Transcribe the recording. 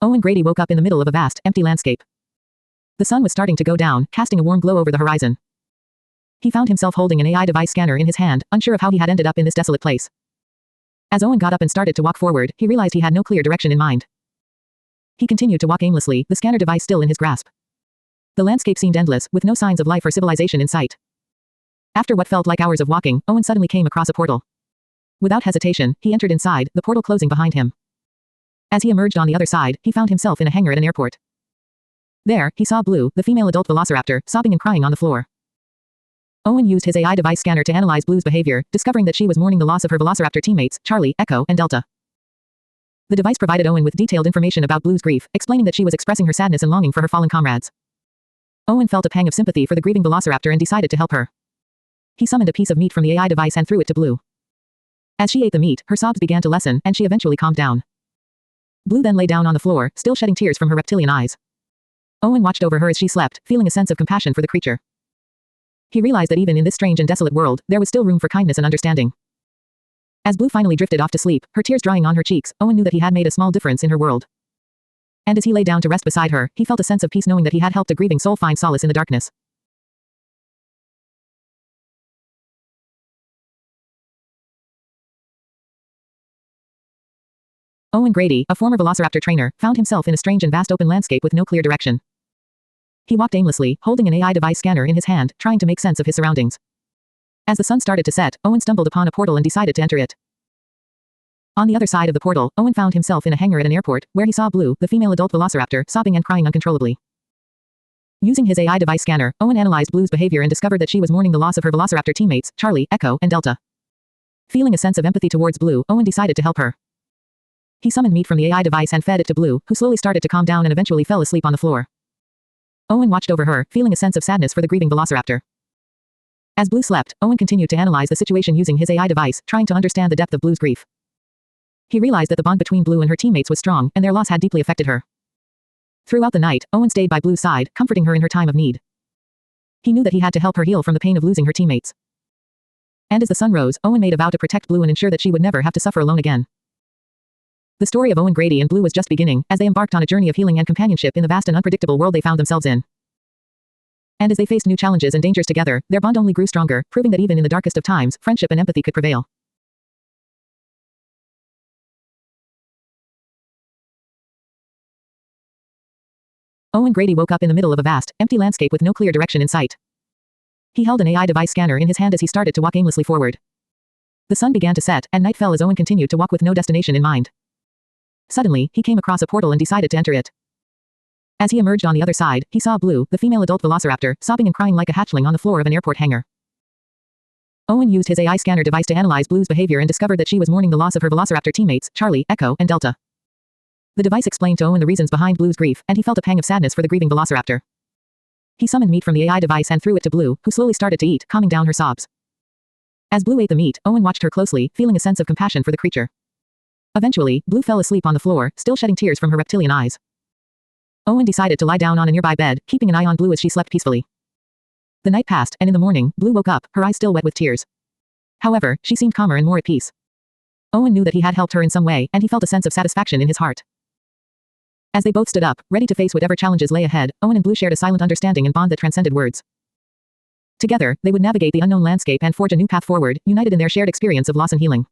Owen Grady woke up in the middle of a vast, empty landscape. The sun was starting to go down, casting a warm glow over the horizon. He found himself holding an AI device scanner in his hand, unsure of how he had ended up in this desolate place. As Owen got up and started to walk forward, he realized he had no clear direction in mind. He continued to walk aimlessly, the scanner device still in his grasp. The landscape seemed endless, with no signs of life or civilization in sight. After what felt like hours of walking, Owen suddenly came across a portal. Without hesitation, he entered inside, the portal closing behind him. As he emerged on the other side, he found himself in a hangar at an airport. There, he saw Blue, the female adult velociraptor, sobbing and crying on the floor. Owen used his AI device scanner to analyze Blue's behavior, discovering that she was mourning the loss of her velociraptor teammates, Charlie, Echo, and Delta. The device provided Owen with detailed information about Blue's grief, explaining that she was expressing her sadness and longing for her fallen comrades. Owen felt a pang of sympathy for the grieving velociraptor and decided to help her. He summoned a piece of meat from the AI device and threw it to Blue. As she ate the meat, her sobs began to lessen, and she eventually calmed down. Blue then lay down on the floor, still shedding tears from her reptilian eyes. Owen watched over her as she slept, feeling a sense of compassion for the creature. He realized that even in this strange and desolate world, there was still room for kindness and understanding. As Blue finally drifted off to sleep, her tears drying on her cheeks, Owen knew that he had made a small difference in her world. And as he lay down to rest beside her, he felt a sense of peace knowing that he had helped a grieving soul find solace in the darkness. Owen Grady, a former velociraptor trainer, found himself in a strange and vast open landscape with no clear direction. He walked aimlessly, holding an AI device scanner in his hand, trying to make sense of his surroundings. As the sun started to set, Owen stumbled upon a portal and decided to enter it. On the other side of the portal, Owen found himself in a hangar at an airport, where he saw Blue, the female adult velociraptor, sobbing and crying uncontrollably. Using his AI device scanner, Owen analyzed Blue's behavior and discovered that she was mourning the loss of her velociraptor teammates, Charlie, Echo, and Delta. Feeling a sense of empathy towards Blue, Owen decided to help her. He summoned meat from the AI device and fed it to Blue, who slowly started to calm down and eventually fell asleep on the floor. Owen watched over her, feeling a sense of sadness for the grieving velociraptor. As Blue slept, Owen continued to analyze the situation using his AI device, trying to understand the depth of Blue's grief. He realized that the bond between Blue and her teammates was strong, and their loss had deeply affected her. Throughout the night, Owen stayed by Blue's side, comforting her in her time of need. He knew that he had to help her heal from the pain of losing her teammates. And as the sun rose, Owen made a vow to protect Blue and ensure that she would never have to suffer alone again. The story of Owen Grady and Blue was just beginning, as they embarked on a journey of healing and companionship in the vast and unpredictable world they found themselves in. And as they faced new challenges and dangers together, their bond only grew stronger, proving that even in the darkest of times, friendship and empathy could prevail. Owen Grady woke up in the middle of a vast, empty landscape with no clear direction in sight. He held an AI device scanner in his hand as he started to walk aimlessly forward. The sun began to set, and night fell as Owen continued to walk with no destination in mind. Suddenly, he came across a portal and decided to enter it. As he emerged on the other side, he saw Blue, the female adult velociraptor, sobbing and crying like a hatchling on the floor of an airport hangar. Owen used his AI scanner device to analyze Blue's behavior and discovered that she was mourning the loss of her velociraptor teammates, Charlie, Echo, and Delta. The device explained to Owen the reasons behind Blue's grief, and he felt a pang of sadness for the grieving velociraptor. He summoned meat from the AI device and threw it to Blue, who slowly started to eat, calming down her sobs. As Blue ate the meat, Owen watched her closely, feeling a sense of compassion for the creature. Eventually, Blue fell asleep on the floor, still shedding tears from her reptilian eyes. Owen decided to lie down on a nearby bed, keeping an eye on Blue as she slept peacefully. The night passed, and in the morning, Blue woke up, her eyes still wet with tears. However, she seemed calmer and more at peace. Owen knew that he had helped her in some way, and he felt a sense of satisfaction in his heart. As they both stood up, ready to face whatever challenges lay ahead, Owen and Blue shared a silent understanding and bond that transcended words. Together, they would navigate the unknown landscape and forge a new path forward, united in their shared experience of loss and healing.